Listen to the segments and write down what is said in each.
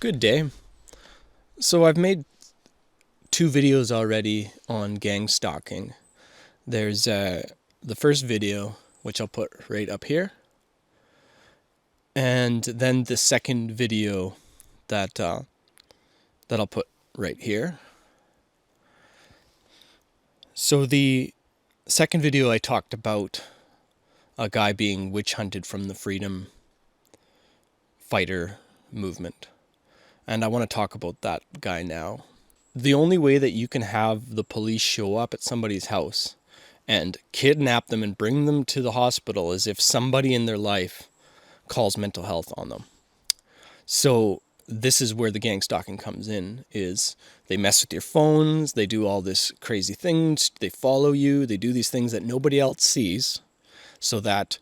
Good day. So I've made 2 videos already on gang stalking. There's the first video, which I'll put right up here, and then the second video that I'll put right here. So the second video I talked about a guy being witch hunted from the freedom fighter movement. And I want to talk about that guy now. The only way that you can have the police show up at somebody's house and kidnap them and bring them to the hospital is if somebody in their life calls mental health on them. So this is where the gang stalking comes in, is they mess with your phones, they do all this crazy things, they follow you, they do these things that nobody else sees, so that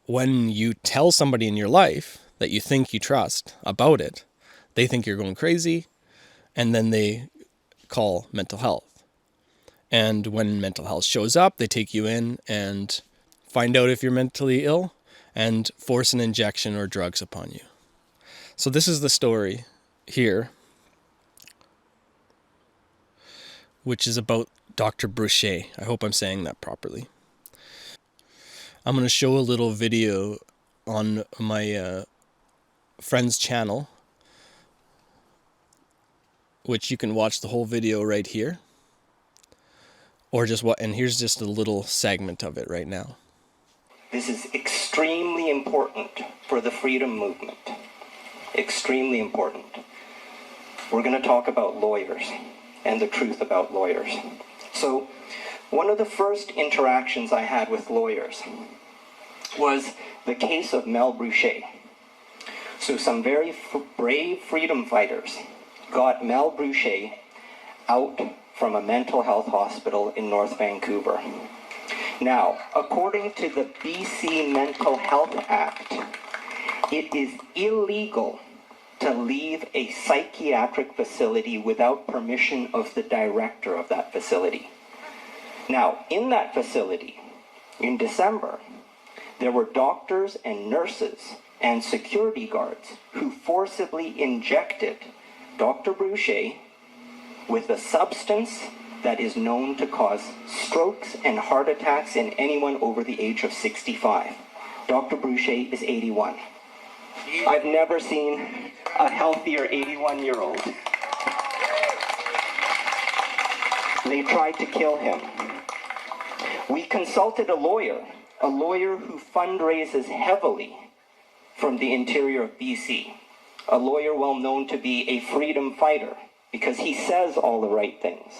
when you tell somebody in your life that you think you trust about it, they think you're going crazy, and then they call mental health. And when mental health shows up, they take you in and find out if you're mentally ill and force an injection or drugs upon you. So this is the story here, which is about Dr. Bruchet. I hope I'm saying that properly. I'm going to show a little video on my friend's channel, which you can watch the whole video right here. Or just what, and here's just a little segment of it right now. This is extremely important for the freedom movement. Extremely important. We're going to talk about lawyers and the truth about lawyers. So, one of the first interactions I had with lawyers was the case of Mel Bruchet. So some very brave freedom fighters got Mel Bruchet out from a mental health hospital in North Vancouver. Now, according to the BC Mental Health Act, it is illegal to leave a psychiatric facility without permission of the director of that facility. Now, in that facility, in December, there were doctors and nurses and security guards who forcibly injected Dr. Bruchet with a substance that is known to cause strokes and heart attacks in anyone over the age of 65. Dr. Bruchet is 81. I've never seen a healthier 81-year-old. They tried to kill him. We consulted a lawyer who fundraises heavily from the interior of BC, a lawyer well known to be a freedom fighter because he says all the right things.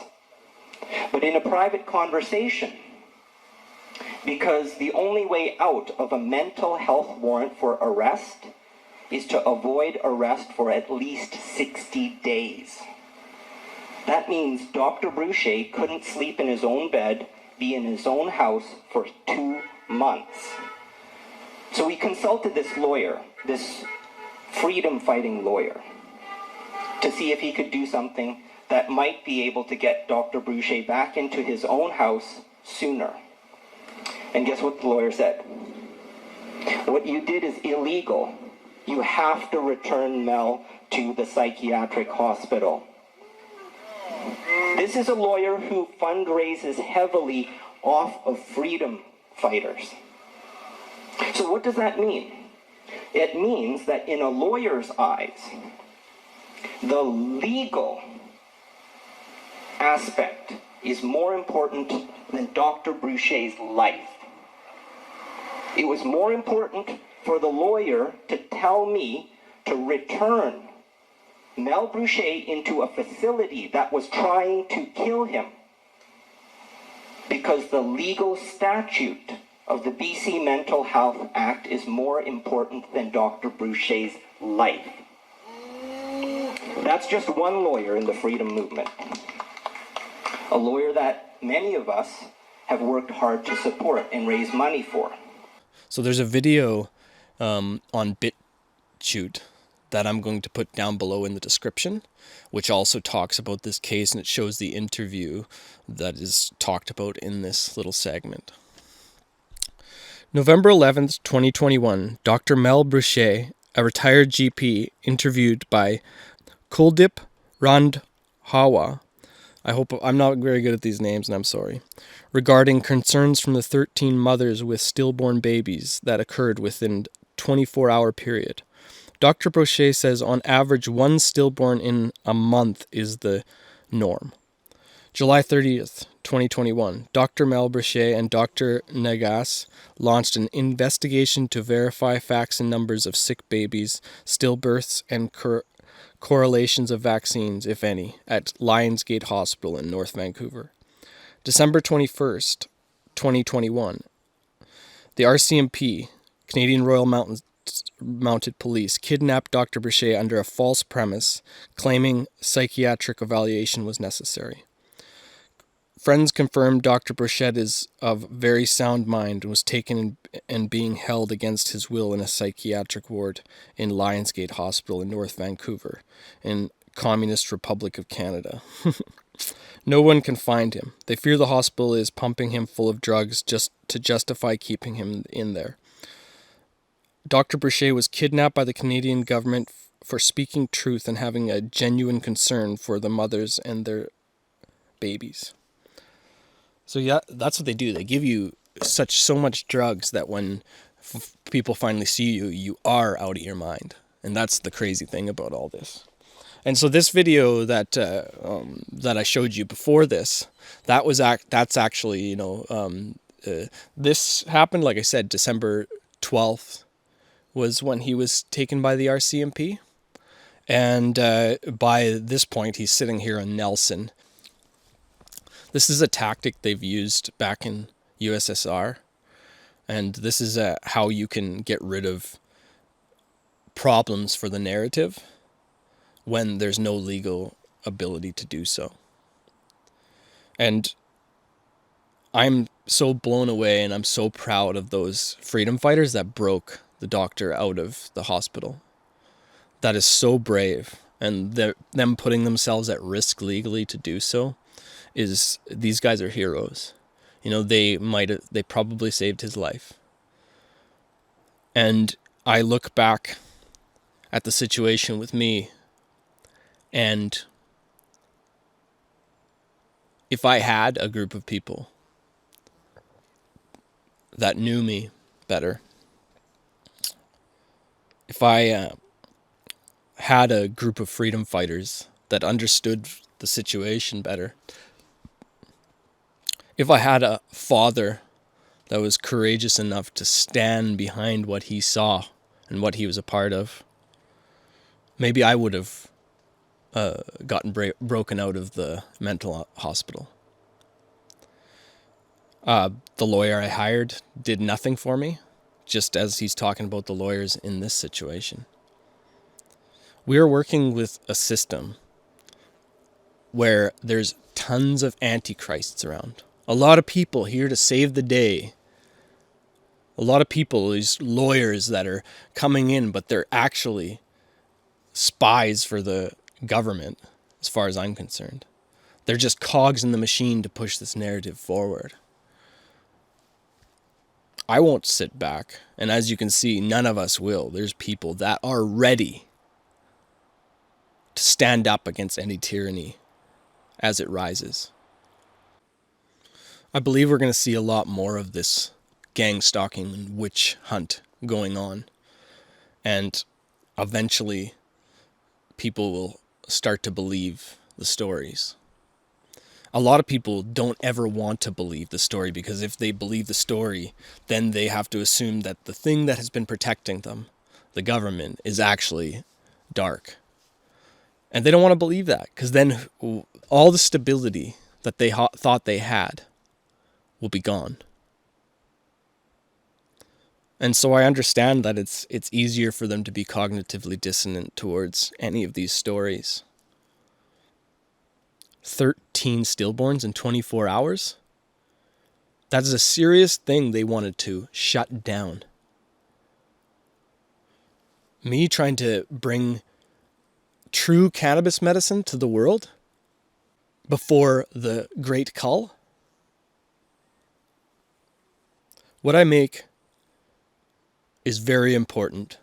But in a private conversation, because the only way out of a mental health warrant for arrest is to avoid arrest for at least 60 days. That means Dr. Bruchet couldn't sleep in his own bed, be in his own house for 2 months. So we consulted this lawyer, this freedom-fighting lawyer, to see if he could do something that might be able to get Dr. Bruchet back into his own house sooner. And guess what the lawyer said? What you did is illegal. You have to return Mel to the psychiatric hospital. This is a lawyer who fundraises heavily off of freedom fighters. So what does that mean? It means that in a lawyer's eyes, the legal aspect is more important than Dr. Bruchet's life. It was more important for the lawyer to tell me to return Mel Bruchet into a facility that was trying to kill him, because the legal statute of the BC Mental Health Act is more important than Dr. Bruchet's life. That's just one lawyer in the freedom movement. A lawyer that many of us have worked hard to support and raise money for. So there's a video on BitChute that I'm going to put down below in the description, which also talks about this case, and it shows the interview that is talked about in this little segment. November 11th, 2021, Dr. Mel Bruchet, a retired GP interviewed by Kuldip Randhawa. I hope I'm not very good at these names, and I'm sorry. Regarding concerns from the 13 mothers with stillborn babies that occurred within 24-hour period. Dr. Brochet says on average one stillborn in a month is the norm. July 30th, 2021, Dr. Mel Brochet and Dr. Negas launched an investigation to verify facts and numbers of sick babies, stillbirths, and correlations of vaccines, if any, at Lionsgate Hospital in North Vancouver. December 21st, 2021, the RCMP, Canadian Royal Mounted Police, kidnapped Dr. Brochet under a false premise, claiming psychiatric evaluation was necessary. Friends confirmed Dr. Brochet is of very sound mind and was taken and being held against his will in a psychiatric ward in Lionsgate Hospital in North Vancouver, in Communist Republic of Canada. No one can find him. They fear the hospital is pumping him full of drugs just to justify keeping him in there. Dr. Brochet was kidnapped by the Canadian government for speaking truth and having a genuine concern for the mothers and their babies. So yeah, that's what they do. They give you so much drugs that when people finally see you, you are out of your mind. And that's the crazy thing about all this. And so this video that that I showed you before this, that's actually this happened, like I said, December 12th was when he was taken by the RCMP, and by this point he's sitting here in Nelson. This is a tactic they've used back in USSR, and this is how you can get rid of problems for the narrative when there's no legal ability to do so. And I'm so blown away and I'm so proud of those freedom fighters that broke the doctor out of the hospital. That is so brave, and them putting themselves at risk legally to do so these guys are heroes. They probably saved his life. And I look back at the situation with me, and if I had a group of people that knew me better, if I had a group of freedom fighters that understood the situation better, if I had a father that was courageous enough to stand behind what he saw and what he was a part of, maybe I would have gotten broken out of the mental hospital. The lawyer I hired did nothing for me, just as he's talking about the lawyers in this situation. We are working with a system where there's tons of antichrists around. A lot of people here to save the day. A lot of people, these lawyers that are coming in, but they're actually spies for the government, as far as I'm concerned. They're just cogs in the machine to push this narrative forward. I won't sit back, and as you can see, none of us will. There's people that are ready to stand up against any tyranny as it rises. I believe we're going to see a lot more of this gang stalking and witch hunt going on. And eventually, people will start to believe the stories. A lot of people don't ever want to believe the story, because if they believe the story, then they have to assume that the thing that has been protecting them, the government, is actually dark. And they don't want to believe that, because then all the stability that they thought they had will be gone. And so I understand that it's easier for them to be cognitively dissonant towards any of these stories. 13 stillborns in 24 hours? That is a serious thing they wanted to shut down. Me trying to bring true cannabis medicine to the world before the great cull? What I make is very important.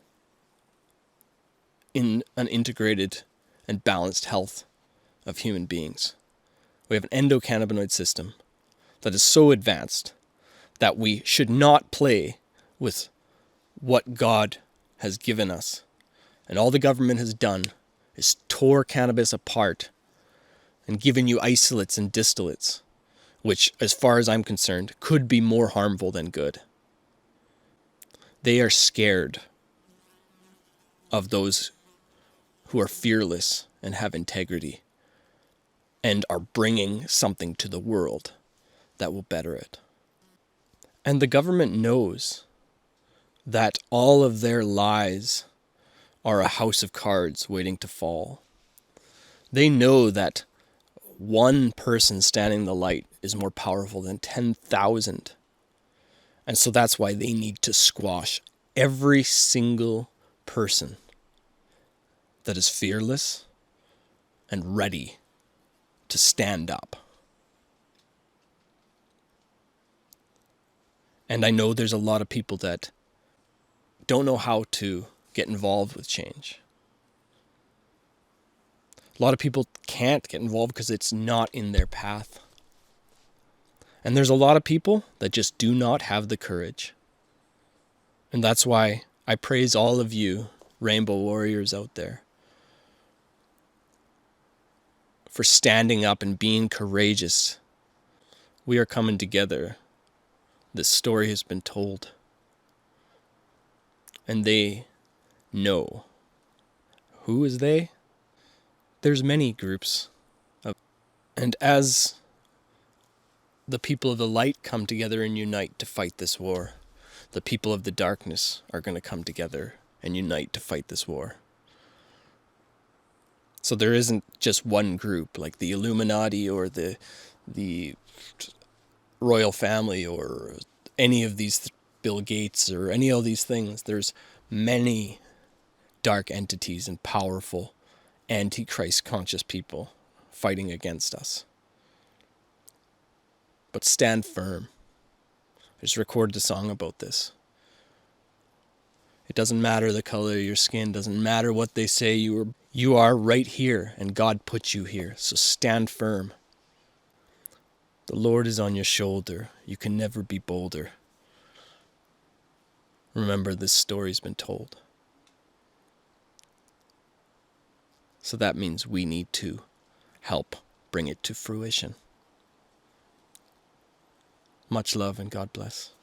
in an integrated and balanced health of human beings. We have an endocannabinoid system that is so advanced that we should not play with what God has given us. And all the government has done is tore cannabis apart and given you isolates and distillates, which, as far as I'm concerned, could be more harmful than good. They are scared of those who are fearless and have integrity and are bringing something to the world that will better it. And the government knows that all of their lies are a house of cards waiting to fall. They know that one person standing in the light is more powerful than 10,000. And so that's why they need to squash every single person that is fearless and ready to stand up. And I know there's a lot of people that don't know how to get involved with change. A lot of people can't get involved because it's not in their path. And there's a lot of people that just do not have the courage. And that's why I praise all of you, Rainbow Warriors out there, for standing up and being courageous. We are coming together. This story has been told. And they know. Who is they? There's many groups. And as the people of the light come together and unite to fight this war, the people of the darkness are going to come together and unite to fight this war. So there isn't just one group like the Illuminati or the royal family or any of these Bill Gates or any of these things. There's many dark entities and powerful antichrist conscious people fighting against us. But stand firm. I just recorded a song about this. It doesn't matter the color of your skin, doesn't matter what they say, you are right here and God put you here. So stand firm. The Lord is on your shoulder. You can never be bolder. Remember, this story's been told. So that means we need to help bring it to fruition. Much love and God bless.